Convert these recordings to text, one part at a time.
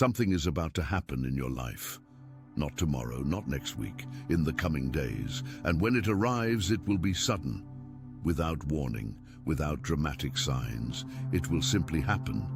Something is about to happen in your life. Not tomorrow, not next week, in the coming days. And when it arrives, it will be sudden, without warning, without dramatic signs. It will simply happen.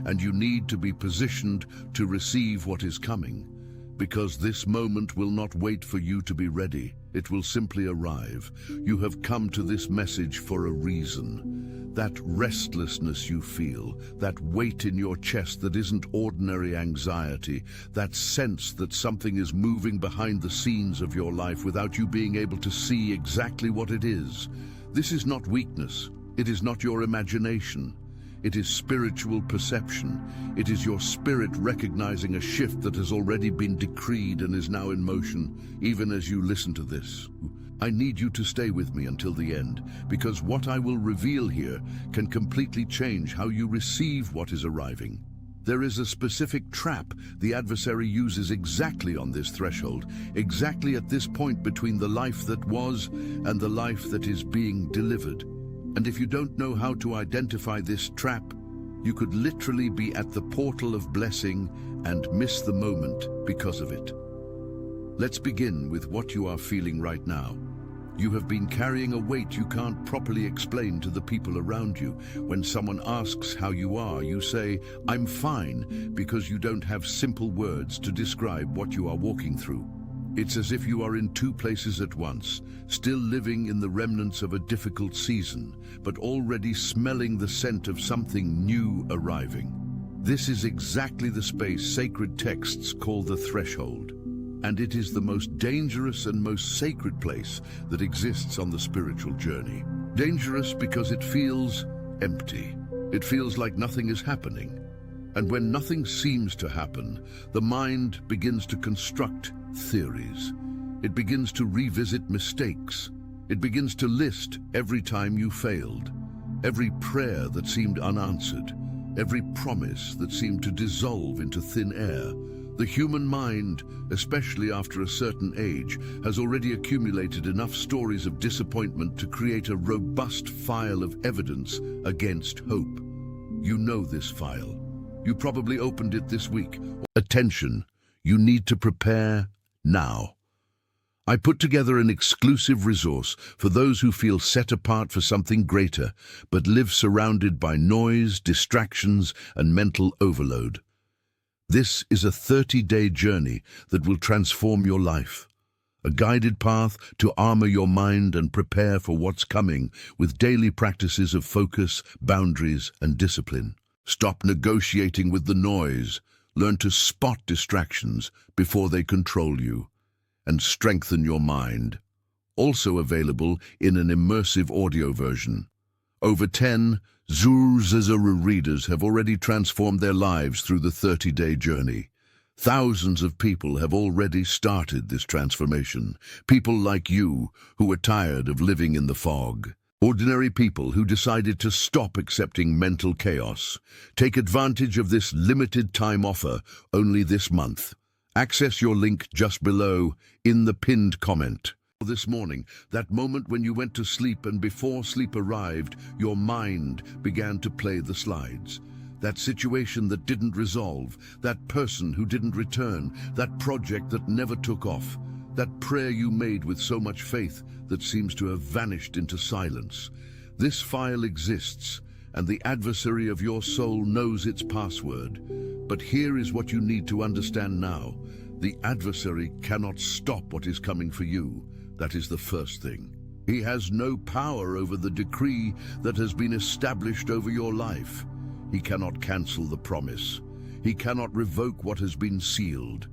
And you need to be positioned to receive what is coming, because this moment will not wait for you to be ready. It will simply arrive. You have come to this message for a reason. That restlessness you feel, that weight in your chest that isn't ordinary anxiety, that sense that something is moving behind the scenes of your life without you being able to see exactly what it is. This is not weakness. It is not your imagination. It is spiritual perception. It is your spirit recognizing a shift that has already been decreed and is now in motion, even as you listen to this. I need you to stay with me until the end, because what I will reveal here can completely change how you receive what is arriving. There is a specific trap the adversary uses exactly on this threshold, exactly at this point between the life that was and the life that is being delivered. And if you don't know how to identify this trap, you could literally be at the portal of blessing and miss the moment because of it. Let's begin with what you are feeling right now. You have been carrying a weight you can't properly explain to the people around you. When someone asks how you are, you say, "I'm fine," because you don't have simple words to describe what you are walking through. It's as if you are in two places at once, still living in the remnants of a difficult season, but already smelling the scent of something new arriving. This is exactly the space sacred texts call the threshold. And it is the most dangerous and most sacred place that exists on the spiritual journey. Dangerous because it feels empty. It feels like nothing is happening. And when nothing seems to happen, the mind begins to construct theories. It begins to revisit mistakes. It begins to list every time you failed, every prayer that seemed unanswered, every promise that seemed to dissolve into thin air. The human mind, especially after a certain age, has already accumulated enough stories of disappointment to create a robust file of evidence against hope. You know this file. You probably opened it this week. Attention, you need to prepare now. I put together an exclusive resource for those who feel set apart for something greater, but live surrounded by noise, distractions, and mental overload. This is a 30-day journey that will transform your life. A guided path to armor your mind and prepare for what's coming with daily practices of focus, boundaries, and discipline. Stop negotiating with the noise. Learn to spot distractions before they control you. And strengthen your mind. Also available in an immersive audio version. Over 10 Zuru readers have already transformed their lives through the 30-day journey. Thousands of people have already started this transformation. People like you who are tired of living in the fog. Ordinary people who decided to stop accepting mental chaos. Take advantage of this limited time offer only this month. Access your link just below in the pinned comment. This morning, that moment when you went to sleep and before sleep arrived, your mind began to play the slides. That situation that didn't resolve, that person who didn't return, that project that never took off, that prayer you made with so much faith that seems to have vanished into silence. This file exists, and the adversary of your soul knows its password. But here is what you need to understand now. The adversary cannot stop what is coming for you. That is the first thing. He has no power over the decree that has been established over your life. He cannot cancel the promise. He cannot revoke what has been sealed.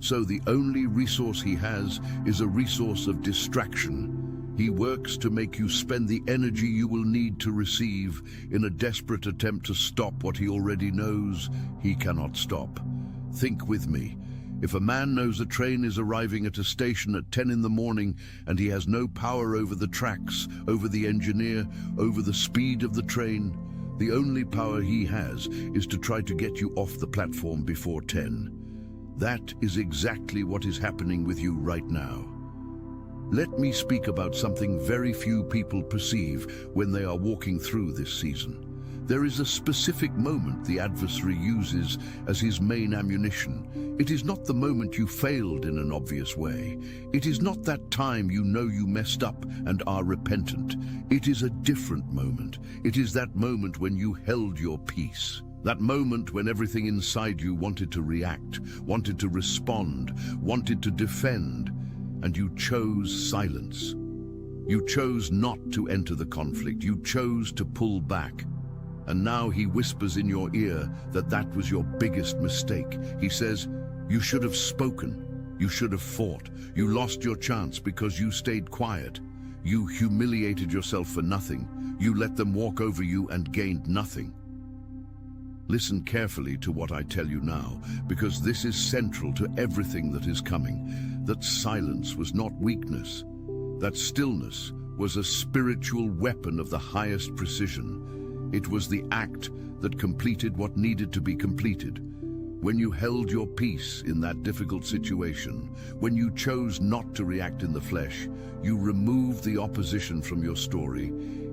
So the only resource he has is a resource of distraction. He works to make you spend the energy you will need to receive in a desperate attempt to stop what he already knows he cannot stop. Think with me. If a man knows a train is arriving at a station at 10 in the morning and he has no power over the tracks, over the engineer, over the speed of the train, the only power he has is to try to get you off the platform before 10. That is exactly what is happening with you right now. Let me speak about something very few people perceive when they are walking through this season. There is a specific moment the adversary uses as his main ammunition. It is not the moment you failed in an obvious way. It is not that time you know you messed up and are repentant. It is a different moment. It is that moment when you held your peace. That moment when everything inside you wanted to react, wanted to respond, wanted to defend, and you chose silence. You chose not to enter the conflict. You chose to pull back. And now he whispers in your ear that that was your biggest mistake. He says, you should have spoken. You should have fought. You lost your chance because you stayed quiet. You humiliated yourself for nothing. You let them walk over you and gained nothing. Listen carefully to what I tell you now, because this is central to everything that is coming. That silence was not weakness. That stillness was a spiritual weapon of the highest precision. It was the act that completed what needed to be completed. When you held your peace in that difficult situation, when you chose not to react in the flesh, you removed the opposition from your story.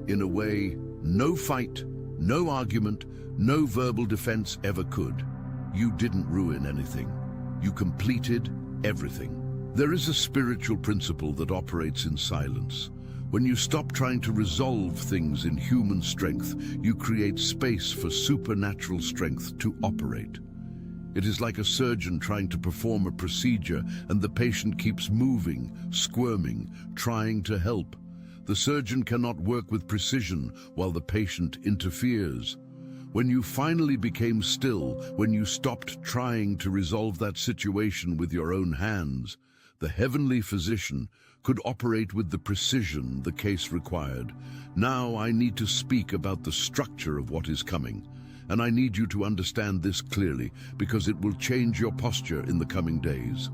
In a way, no fight, no argument, no verbal defense ever could. You didn't ruin anything. You completed everything. There is a spiritual principle that operates in silence. When you stop trying to resolve things in human strength, you create space for supernatural strength to operate. It is like a surgeon trying to perform a procedure and the patient keeps moving, squirming, trying to help. The surgeon cannot work with precision while the patient interferes. When you finally became still, when you stopped trying to resolve that situation with your own hands, the heavenly physician could operate with the precision the case required. Now I need to speak about the structure of what is coming, and I need you to understand this clearly because it will change your posture in the coming days.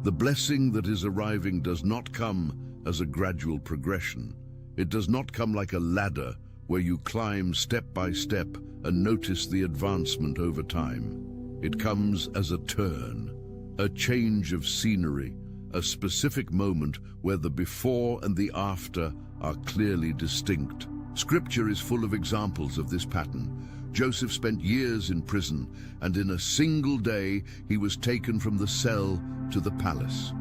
The blessing that is arriving does not come as a gradual progression. It does not come like a ladder where you climb step by step and notice the advancement over time. It comes as a turn, a change of scenery, a specific moment where the before and the after are clearly distinct. Scripture is full of examples of this pattern. Joseph spent years in prison, and in a single day he was taken from the cell to the palace.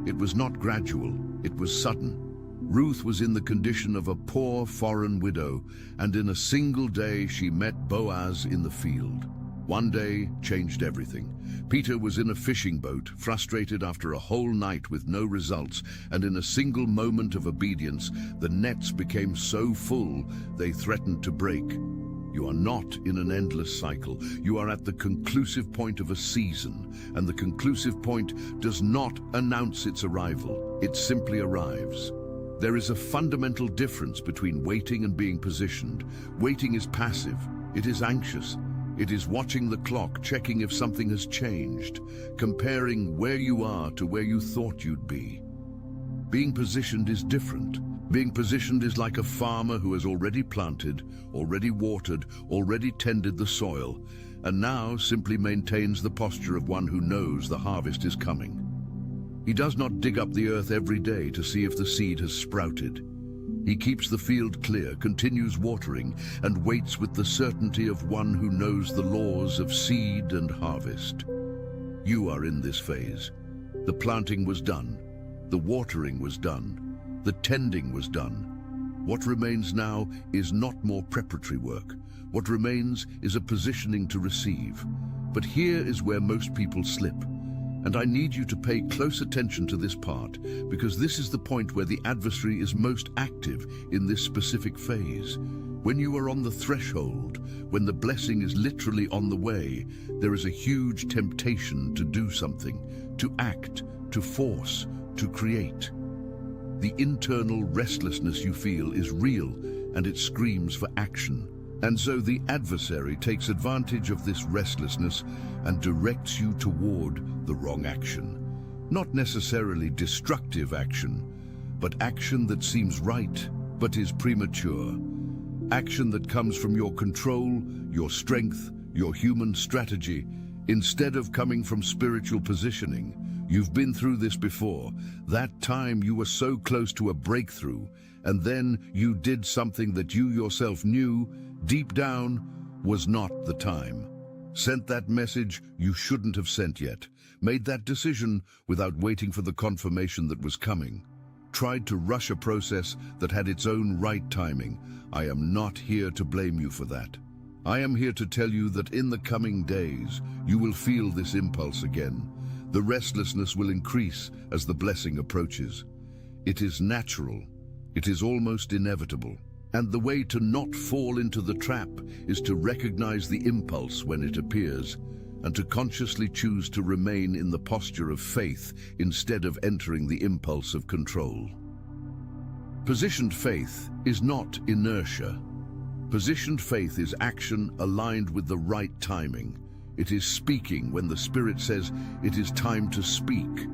It was not gradual, it was sudden. Ruth was in the condition of a poor foreign widow, and in a single day she met Boaz in the field. One day changed everything. Peter was in a fishing boat, frustrated after a whole night with no results, and in a single moment of obedience, the nets became so full they threatened to break. You are not in an endless cycle. You are at the conclusive point of a season, and the conclusive point does not announce its arrival. It simply arrives. There is a fundamental difference between waiting and being positioned. Waiting is passive. It is anxious. It is watching the clock, checking if something has changed, comparing where you are to where you thought you'd be. Being positioned is different. Being positioned is like a farmer who has already planted, already watered, already tended the soil, and now simply maintains the posture of one who knows the harvest is coming. He does not dig up the earth every day to see if the seed has sprouted. He keeps the field clear, continues watering, and waits with the certainty of one who knows the laws of seed and harvest. You are in this phase. The planting was done. The watering was done. The tending was done. What remains now is not more preparatory work. What remains is a positioning to receive. But here is where most people slip. And I need you to pay close attention to this part, because this is the point where the adversary is most active in this specific phase. When you are on the threshold, when the blessing is literally on the way, there is a huge temptation to do something, to act, to force, to create. The internal restlessness you feel is real, and it screams for action. And so the adversary takes advantage of this restlessness and directs you toward the wrong action. Not necessarily destructive action, but action that seems right but is premature. Action that comes from your control, your strength, your human strategy, instead of coming from spiritual positioning. You've been through this before. That time you were so close to a breakthrough, and then you did something that you yourself knew, deep down, was not the time. Sent that message you shouldn't have sent yet. Made that decision without waiting for the confirmation that was coming. Tried to rush a process that had its own right timing. I am not here to blame you for that. I am here to tell you that in the coming days, you will feel this impulse again. The restlessness will increase as the blessing approaches. It is natural. It is almost inevitable. And the way to not fall into the trap is to recognize the impulse when it appears, and to consciously choose to remain in the posture of faith instead of entering the impulse of control. Positioned faith is not inertia. Positioned faith is action aligned with the right timing. It is speaking when the Spirit says it is time to speak.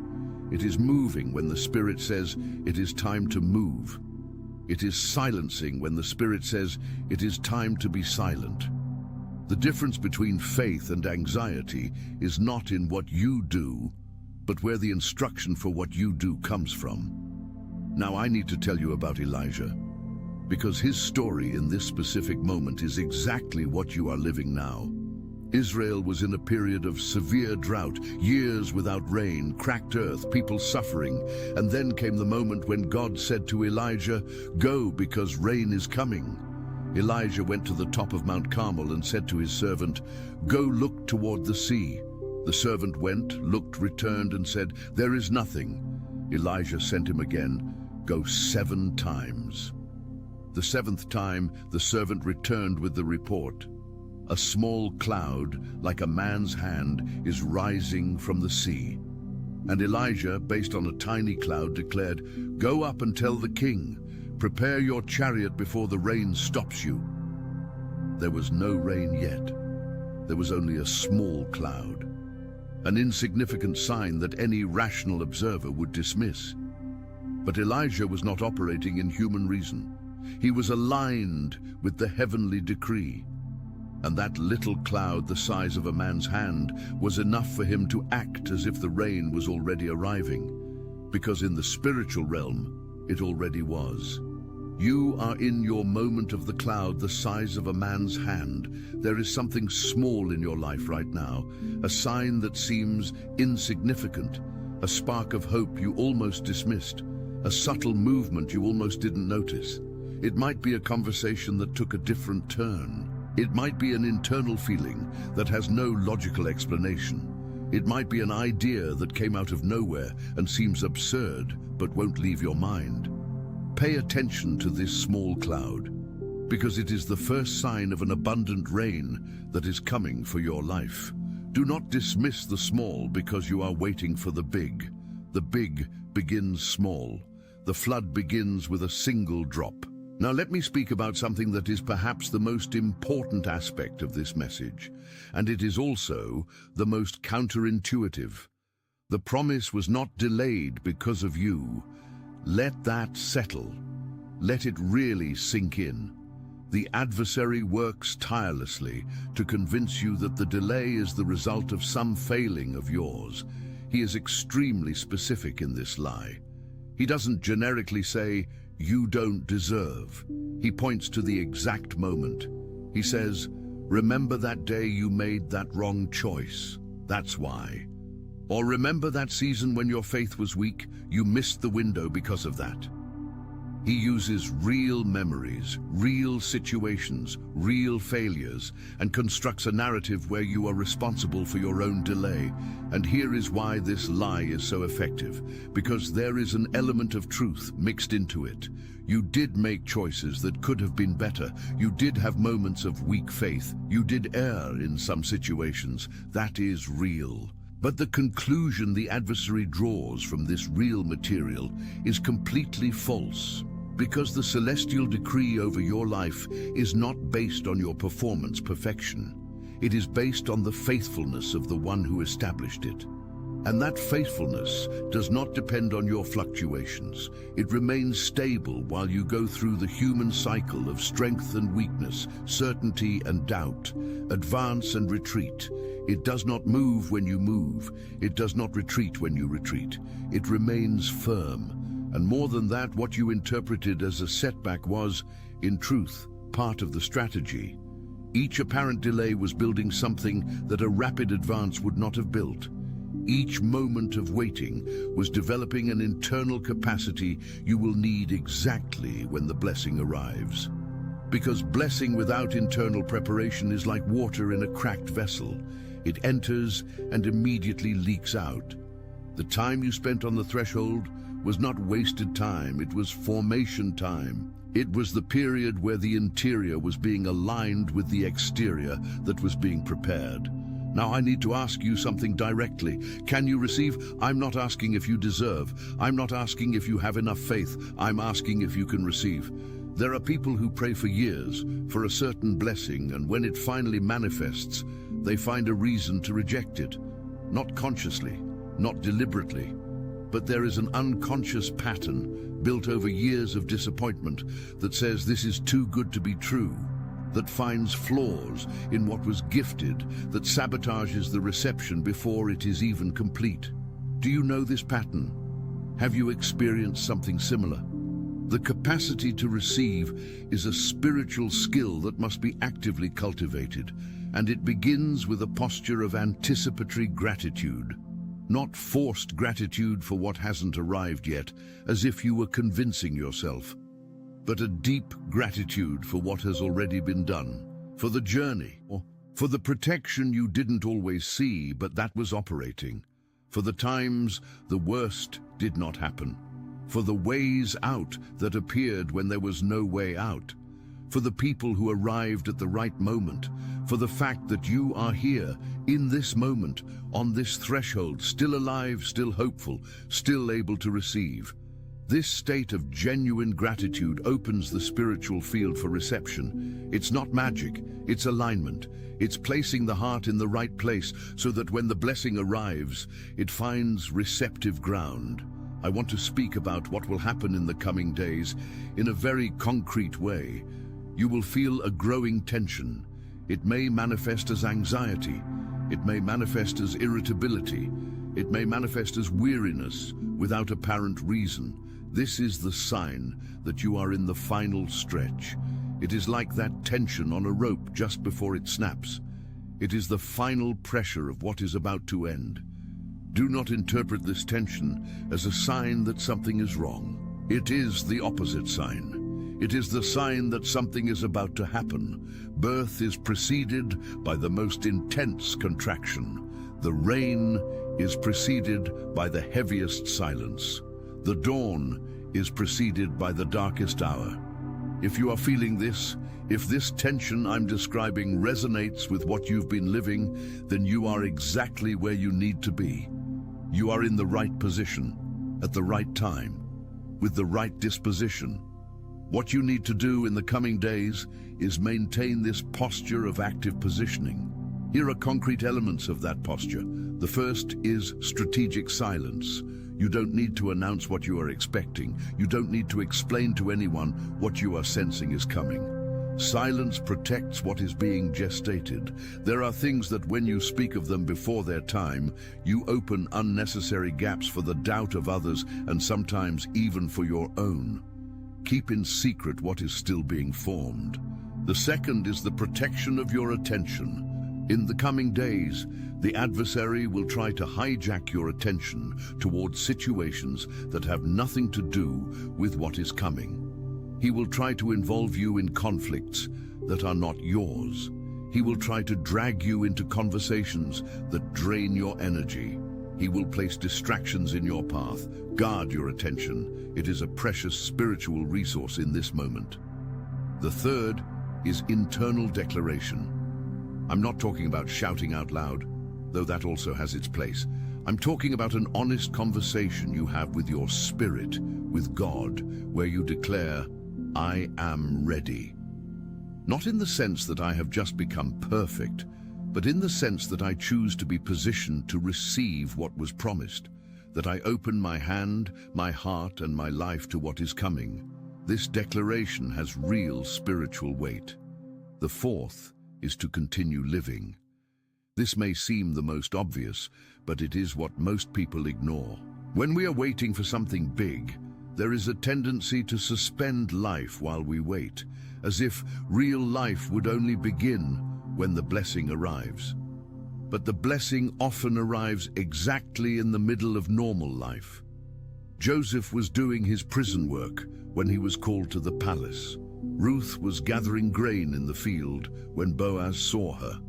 It is moving when the Spirit says it is time to move. It is silencing when the Spirit says it is time to be silent. The difference between faith and anxiety is not in what you do, but where the instruction for what you do comes from. Now I need to tell you about Elijah, because his story in this specific moment is exactly what you are living now. Israel was in a period of severe drought, years without rain, cracked earth, people suffering, and then came the moment when God said to Elijah, "Go, because rain is coming." Elijah went to the top of Mount Carmel and said to his servant, "Go look toward the sea." The servant went, looked, returned, and said, "There is nothing." Elijah sent him again, "Go 7 times." The 7th time, the servant returned with the report. A small cloud, like a man's hand, is rising from the sea. And Elijah, based on a tiny cloud, declared, "Go up and tell the king, prepare your chariot before the rain stops you." There was no rain yet. There was only a small cloud, an insignificant sign that any rational observer would dismiss. But Elijah was not operating in human reason. He was aligned with the heavenly decree. And that little cloud the size of a man's hand was enough for him to act as if the rain was already arriving, because in the spiritual realm, it already was. You are in your moment of the cloud the size of a man's hand. There is something small in your life right now, a sign that seems insignificant, a spark of hope you almost dismissed, a subtle movement you almost didn't notice. It might be a conversation that took a different turn. It might be an internal feeling that has no logical explanation. It might be an idea that came out of nowhere and seems absurd but won't leave your mind. Pay attention to this small cloud, because it is the first sign of an abundant rain that is coming for your life. Do not dismiss the small because you are waiting for the big. The big begins small. The flood begins with a single drop. Now let me speak about something that is perhaps the most important aspect of this message, and it is also the most counterintuitive. The promise was not delayed because of you. Let that settle. Let it really sink in. The adversary works tirelessly to convince you that the delay is the result of some failing of yours. He is extremely specific in this lie. He doesn't generically say, "You don't deserve." He points to the exact moment. He says, "Remember that day you made that wrong choice. That's why." Or remember that season when your faith was weak, you missed the window because of that. He uses real memories, real situations, real failures, and constructs a narrative where you are responsible for your own delay. And here is why this lie is so effective, because there is an element of truth mixed into it. You did make choices that could have been better. You did have moments of weak faith. You did err in some situations. That is real. But the conclusion the adversary draws from this real material is completely false, because the celestial decree over your life is not based on your performance perfection. It is based on the faithfulness of the one who established it. And that faithfulness does not depend on your fluctuations. It remains stable while you go through the human cycle of strength and weakness, certainty and doubt, advance and retreat. It does not move when you move. It does not retreat when you retreat. It remains firm. And more than that, what you interpreted as a setback was, in truth, part of the strategy. Each apparent delay was building something that a rapid advance would not have built. Each moment of waiting was developing an internal capacity you will need exactly when the blessing arrives. Because blessing without internal preparation is like water in a cracked vessel. It enters and immediately leaks out. The time you spent on the threshold was not wasted time, it was formation time. It was the period where the interior was being aligned with the exterior that was being prepared. Now I need to ask you something directly. Can you receive? I'm not asking if you deserve. I'm not asking if you have enough faith. I'm asking if you can receive. There are people who pray for years for a certain blessing, and when it finally manifests, they find a reason to reject it. Not consciously, not deliberately, but there is an unconscious pattern built over years of disappointment that says this is too good to be true, that finds flaws in what was gifted, that sabotages the reception before it is even complete. Do you know this pattern? Have you experienced something similar? The capacity to receive is a spiritual skill that must be actively cultivated, and it begins with a posture of anticipatory gratitude. Not forced gratitude for what hasn't arrived yet, as if you were convincing yourself, but a deep gratitude for what has already been done, for the journey, or for the protection you didn't always see but that was operating, for the times the worst did not happen, for the ways out that appeared when there was no way out, for the people who arrived at the right moment, for the fact that you are here, in this moment, on this threshold, still alive, still hopeful, still able to receive. This state of genuine gratitude opens the spiritual field for reception. It's not magic, it's alignment. It's placing the heart in the right place so that when the blessing arrives, it finds receptive ground. I want to speak about what will happen in the coming days in a very concrete way. You will feel a growing tension. It may manifest as anxiety. It may manifest as irritability. It may manifest as weariness without apparent reason. This is the sign that you are in the final stretch. It is like that tension on a rope just before it snaps. It is the final pressure of what is about to end. Do not interpret this tension as a sign that something is wrong. It is the opposite sign. It is the sign that something is about to happen. Birth is preceded by the most intense contraction. The rain is preceded by the heaviest silence. The dawn is preceded by the darkest hour. If you are feeling this, if this tension I'm describing resonates with what you've been living, then you are exactly where you need to be. You are in the right position, at the right time, with the right disposition. What you need to do in the coming days is maintain this posture of active positioning. Here are concrete elements of that posture. The first is strategic silence. You don't need to announce what you are expecting. You don't need to explain to anyone what you are sensing is coming. Silence protects what is being gestated. There are things that when you speak of them before their time, you open unnecessary gaps for the doubt of others and sometimes even for your own. Keep in secret what is still being formed. The second is the protection of your attention. In the coming days, the adversary will try to hijack your attention towards situations that have nothing to do with what is coming. He will try to involve you in conflicts that are not yours. He will try to drag you into conversations that drain your energy. He will place distractions in your path. Guard your attention. It is a precious spiritual resource in this moment. The third is internal declaration. I'm not talking about shouting out loud, though that also has its place. I'm talking about an honest conversation you have with your spirit, with God, where you declare, I am ready. Not in the sense that I have just become perfect, but in the sense that I choose to be positioned to receive what was promised, that I open my hand, my heart, and my life to what is coming. This declaration has real spiritual weight. The fourth is to continue living. This may seem the most obvious, but it is what most people ignore. When we are waiting for something big, There is a tendency to suspend life while we wait, as if real life would only begin when the blessing arrives. But the blessing often arrives exactly in the middle of normal life. Joseph was doing his prison work when he was called to the palace. Ruth was gathering grain in the field when Boaz saw her.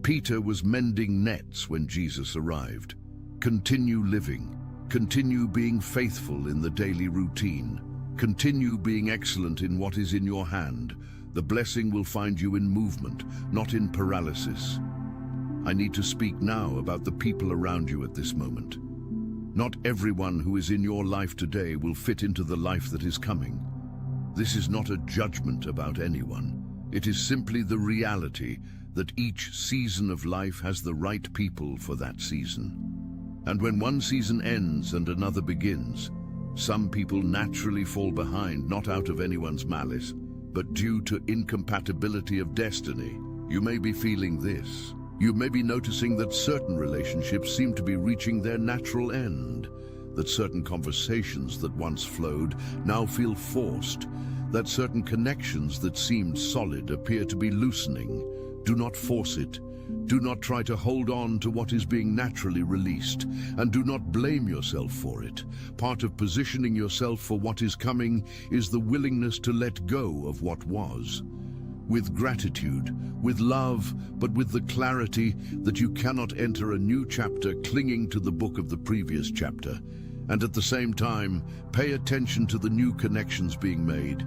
Peter was mending nets when Jesus arrived. Continue living. Continue being faithful in the daily routine. Continue being excellent in what is in your hand. The blessing will find you in movement, not in paralysis. I need to speak now about the people around you at this moment. Not everyone who is in your life today will fit into the life that is coming. This is not a judgment about anyone. It is simply the reality that each season of life has the right people for that season. And when one season ends and another begins, some people naturally fall behind, not out of anyone's malice, but due to incompatibility of destiny. You may be feeling this. You may be noticing that certain relationships seem to be reaching their natural end, that certain conversations that once flowed now feel forced, that certain connections that seemed solid appear to be loosening. Do not force it. Do not try to hold on to what is being naturally released, and do not blame yourself for it. Part of positioning yourself for what is coming is the willingness to let go of what was. With gratitude, with love, but with the clarity that you cannot enter a new chapter clinging to the book of the previous chapter. And at the same time, pay attention to the new connections being made.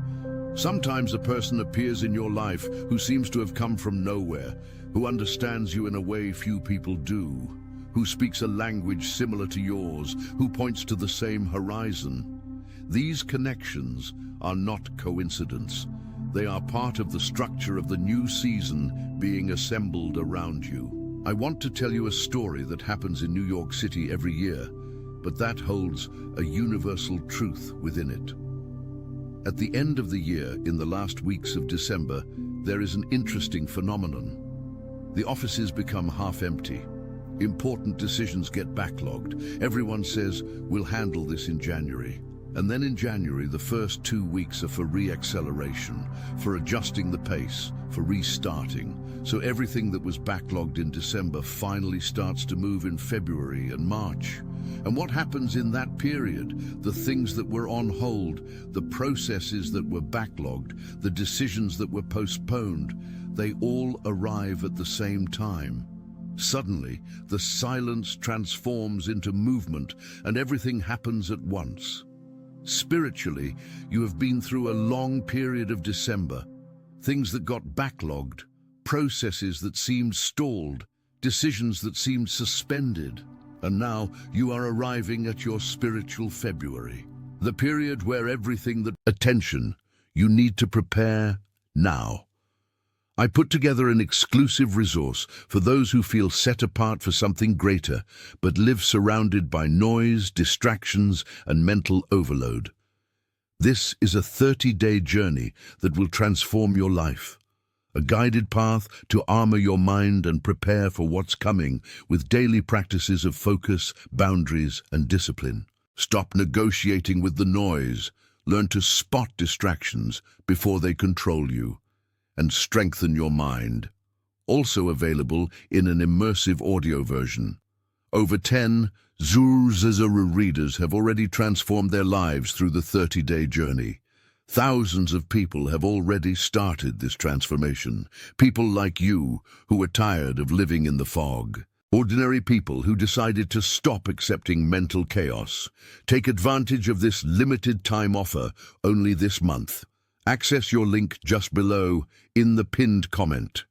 Sometimes a person appears in your life who seems to have come from nowhere, who understands you in a way few people do, who speaks a language similar to yours, who points to the same horizon. These connections are not coincidence. They are part of the structure of the new season being assembled around you. I want to tell you a story that happens in New York City every year, but that holds a universal truth within it. At the end of the year, in the last weeks of December, there is an interesting phenomenon. The offices become half empty. Important decisions get backlogged. Everyone says, we'll handle this in January. And then in January, the first 2 weeks are for re-acceleration, for adjusting the pace, for restarting. So everything that was backlogged in December finally starts to move in February and March. And what happens in that period? The things that were on hold, the processes that were backlogged, the decisions that were postponed, they all arrive at the same time. Suddenly, the silence transforms into movement, and everything happens at once. Spiritually, you have been through a long period of December. Things that got backlogged, processes that seemed stalled, decisions that seemed suspended. And now you are arriving at your spiritual February, the period where everything that attention, you need to prepare now. I put together an exclusive resource for those who feel set apart for something greater, but live surrounded by noise, distractions, and mental overload. This is a 30-day journey that will transform your life. A guided path to armor your mind and prepare for what's coming with daily practices of focus, boundaries, and discipline. Stop negotiating with the noise. Learn to spot distractions before they control you. And strengthen your mind. Also available in an immersive audio version. Over 10 Zuru readers have already transformed their lives through the 30-day journey. Thousands of people have already started this transformation. People like you who are tired of living in the fog. Ordinary people who decided to stop accepting mental chaos. Take advantage of this limited time offer only this month. Access your link just below in the pinned comment.